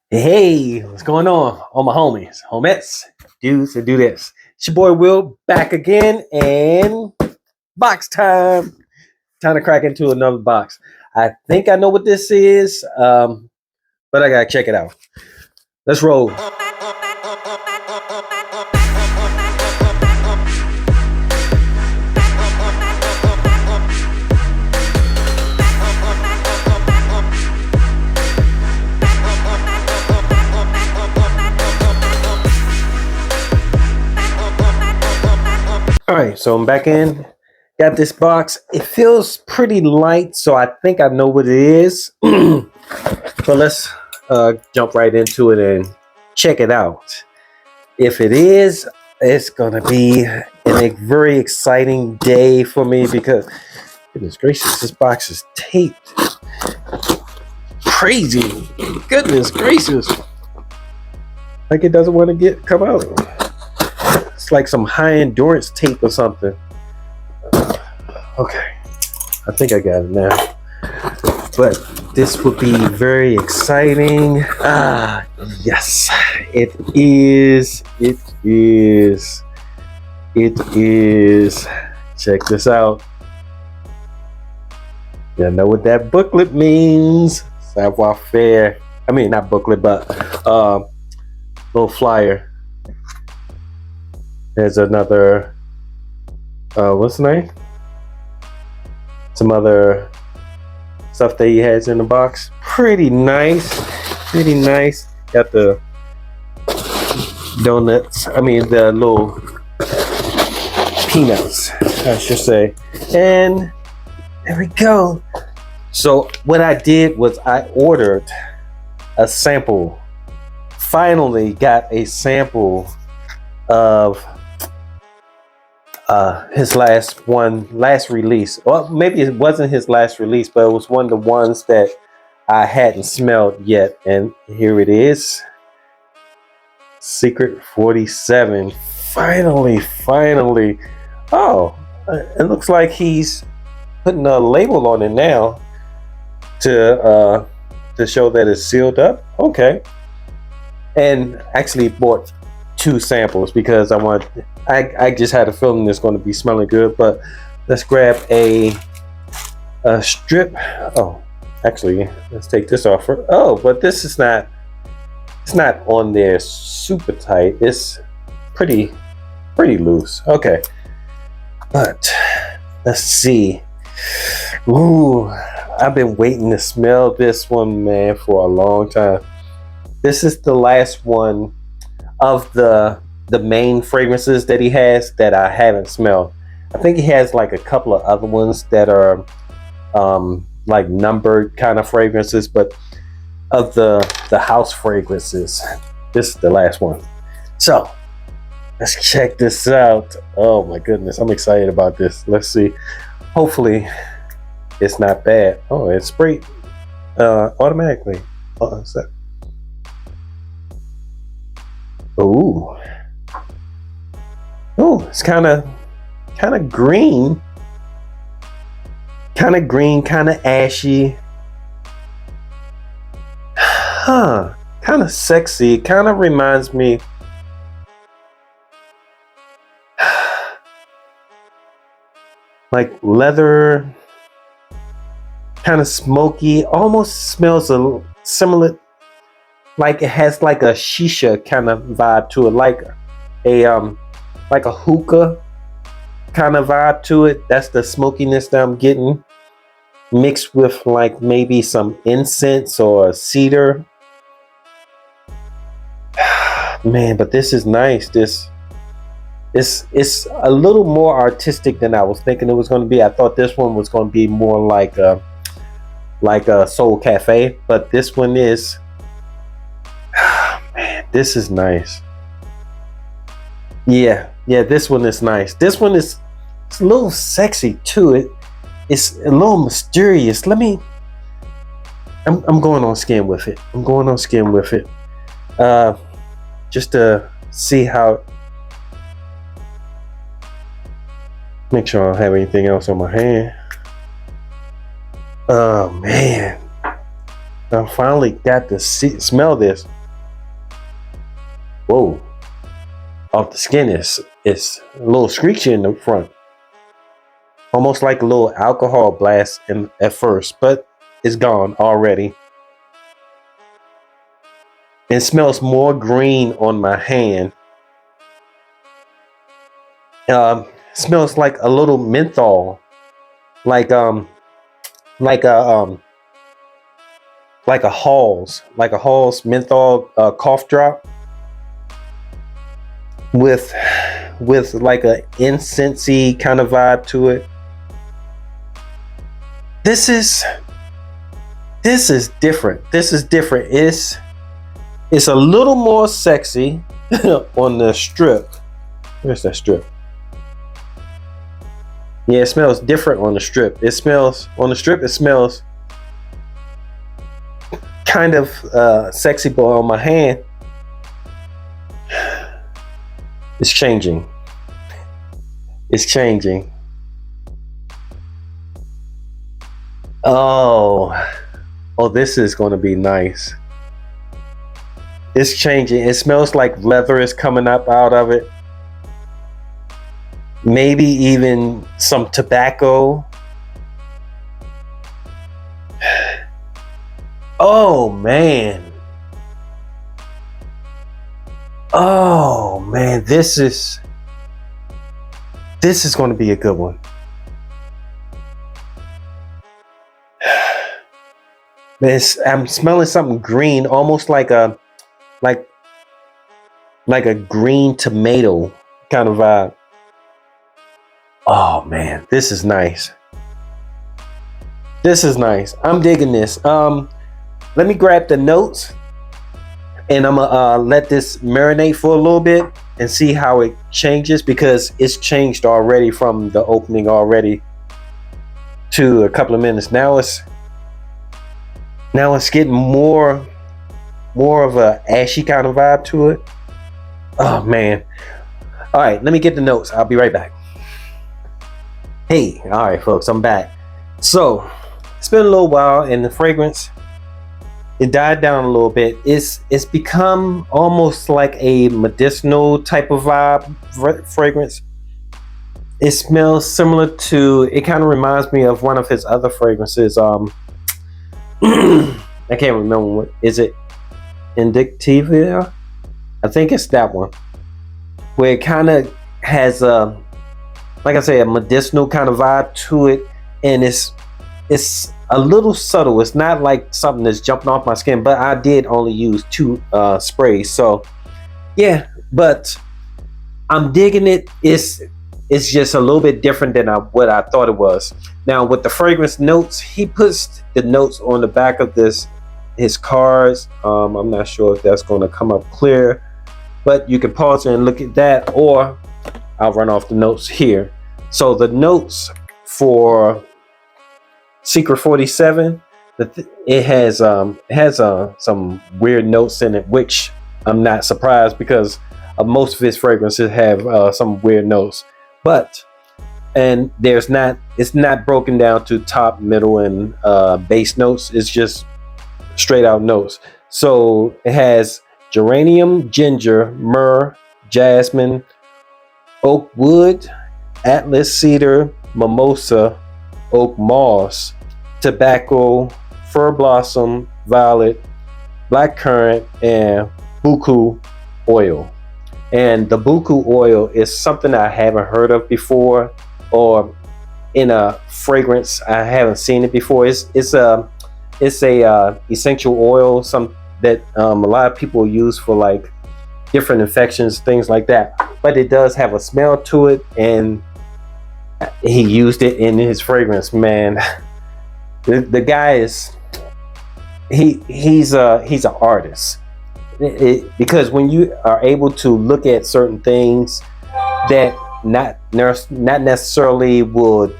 Hey, what's going on? All my homies, homettes, dudes, and do this. It's your boy Will back again, and box time. Time to crack into another box. I think I know what this is, but I gotta check it out. Let's roll. All right, so I'm back in. Got this box. It feels pretty light, so I think I know what it is. But let's jump right into it and check it out. If it is, it's gonna be a very exciting day for me because goodness gracious, this box is taped. Crazy. Goodness gracious. Like it doesn't want to come out. It's like some high endurance tape or something. Okay, I think I got it now. But this would be very exciting. Yes, it is. It is. It is. Check this out. You know what that booklet means? Savoir faire. I mean, not booklet, but little flyer. There's another. What's the name? Some other stuff that he has in the box. Pretty nice. Pretty nice. Got the donuts. I mean, the little peanuts, I should say. And there we go. So what I did was I ordered a sample. Finally got a sample of his last release. Well, maybe it wasn't his last release, but it was one of the ones that I hadn't smelled yet. And here it is. Secret 47. Finally. Oh, it looks like he's putting a label on it now to show that it's sealed up. Okay. And actually bought 2 samples because I just had a feeling it's going to be smelling good. But let's grab a strip. Oh, actually, let's take this off. Oh, but this is not. It's not on there super tight. It's pretty loose. Okay, but let's see. Ooh, I've been waiting to smell this one, man, for a long time. This is the last one of the main fragrances that he has that I haven't smelled. I think he has like a couple of other ones that are like numbered kind of fragrances, but of the house fragrances, this is the last one. So let's check this out. Oh my goodness, I'm excited about this. Let's see. Hopefully it's not bad. Oh, it's sprayed automatically. What's that? Ooh. Oh, it's kind of green. Kind of ashy. Huh. Kind of sexy. It kind of reminds me. Like leather. Kind of smoky. Almost smells a similar. Like it has like a shisha kind of vibe to it. Like a hookah kind of vibe to it. That's the smokiness that I'm getting, mixed with like maybe some incense or cedar. Man, but this is nice. This it's a little more artistic than I was thinking it was going to be. I thought this one was going to be more like a Soul Cafe, but this one is. Man, this is nice. Yeah, this one is nice. This one it's a little sexy too. It's a little mysterious. I'm going on skin with it. Just to see how. Make sure I don't have anything else on my hand. Oh man, I finally got to smell this. Whoa, off the skin is a little screechy in the front, almost like a little alcohol blast at first, but it's gone already. It smells more green on my hand. Smells like a little menthol, like like a like a Halls menthol cough drop with like a incensey kind of vibe to it. This is different. This is different. It's a little more sexy on the strip. Where's that strip? Yeah, it smells different on the strip. It smells kind of sexy, but on my hand, it's changing. It's changing. Oh, this is going to be nice. It's changing. It smells like leather is coming up out of it. Maybe even some tobacco. Oh man. Oh man, this is going to be a good one. I'm smelling something green, almost like a green tomato kind of vibe. Oh man, this is nice. This is nice. I'm digging this. Let me grab the notes, and I'm gonna let this marinate for a little bit and see how it changes, because it's changed already from the opening already to a couple of minutes. Now it's getting more of a ashy kind of vibe to it. Oh man. All right, let me get the notes. I'll be right back. Hey, all right, folks, I'm back. So it's been a little while, and the fragrance, it died down a little bit. It's become almost like a medicinal type of vibe fragrance. It smells similar to, it kind of reminds me of one of his other fragrances. I can't remember what is it. Indictiva? I think it's that one, where it kind of has a, like I say, a medicinal kind of vibe to it, and it's a little subtle. It's not like something that's jumping off my skin, but I did only use 2 sprays, so yeah. But I'm digging it. It's just a little bit different than what I thought it was. Now with the fragrance notes, he puts the notes on the back of his cards. I'm not sure if that's going to come up clear, but you can pause and look at that, or I'll run off the notes here. So the notes for Secret 47, it has some weird notes in it, which I'm not surprised, because most of his fragrances have some weird notes. But it's not broken down to top, middle, and base notes. It's just straight out notes. So it has geranium, ginger, myrrh, jasmine, oak wood, atlas cedar, mimosa, oak moss, tobacco, fir blossom, violet, black currant, and buku oil. And the buku oil is something I haven't heard of before, or in a fragrance I haven't seen it before. It's a essential oil, some that a lot of people use for like different infections, things like that. But it does have a smell to it, and he used it in his fragrance. Man, the guy is he's an artist. Because when you are able to look at certain things that not necessarily would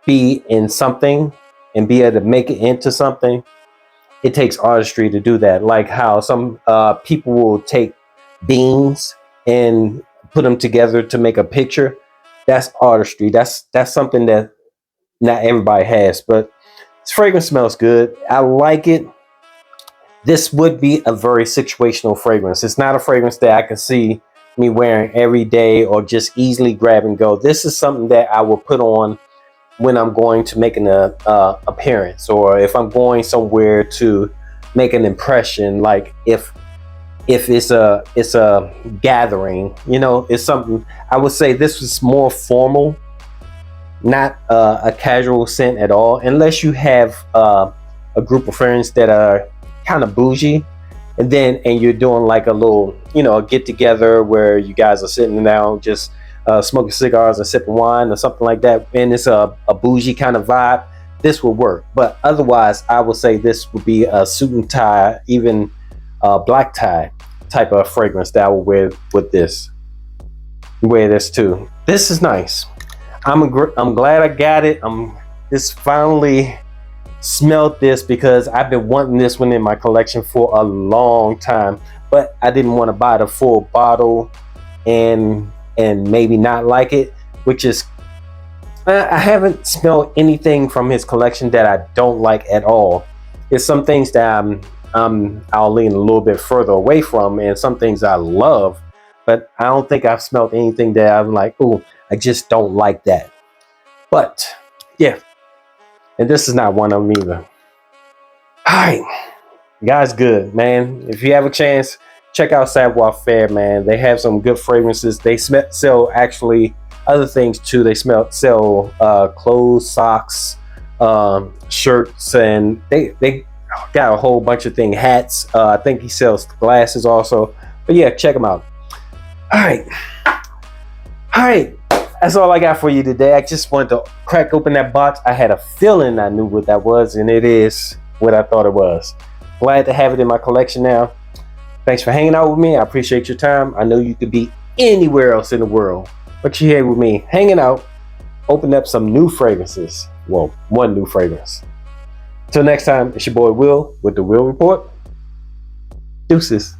be in something and be able to make it into something, it takes artistry to do that. Like how some people will take beans and put them together to make a picture. That's artistry. That's something that not everybody has. But this fragrance smells good. I like it. this would be a very situational fragrance. It's not a fragrance that I can see me wearing every day or just easily grab and go. This is something that I will put on when I'm going to make an appearance, or if I'm going somewhere to make an impression. Like if it's a gathering, you know, it's something. I would say this was more formal, not a casual scent at all, unless you have a group of friends that are kind of bougie, and you're doing like a little, you know, a get together where you guys are sitting down just smoking cigars and sipping wine or something like that, and it's a bougie kind of vibe. This will work, but otherwise I would say this would be a suit and tie, even black tie type of fragrance that I will wear with this. Wear this too. This is nice. I'm glad I got it. I'm just finally smelled this because I've been wanting this one in my collection for a long time, but I didn't want to buy the full bottle and maybe not like it, which is I haven't smelled anything from his collection that I don't like at all. There's some things that I'll lean a little bit further away from, and some things I love, but I don't think I've smelled anything that I'm like, oh, I just don't like that. But yeah, and this is not one of them either. All right, guys, good, man. If you have a chance, check out Savoir Faire, man. They have some good fragrances. They sell actually other things too. They sell clothes, socks, shirts, and they got a whole bunch of things. Hats. I think he sells glasses also. But yeah, check them out. All right. That's all I got for you today. I just wanted to crack open that box. I had a feeling I knew what that was, and it is what I thought it was. Glad to have it in my collection now. Thanks for hanging out with me. I appreciate your time. I know you could be anywhere else in the world, but you're here with me, hanging out, opening up some new fragrances. Well, one new fragrance. Till next time, it's your boy Will with the Will Report. Deuces.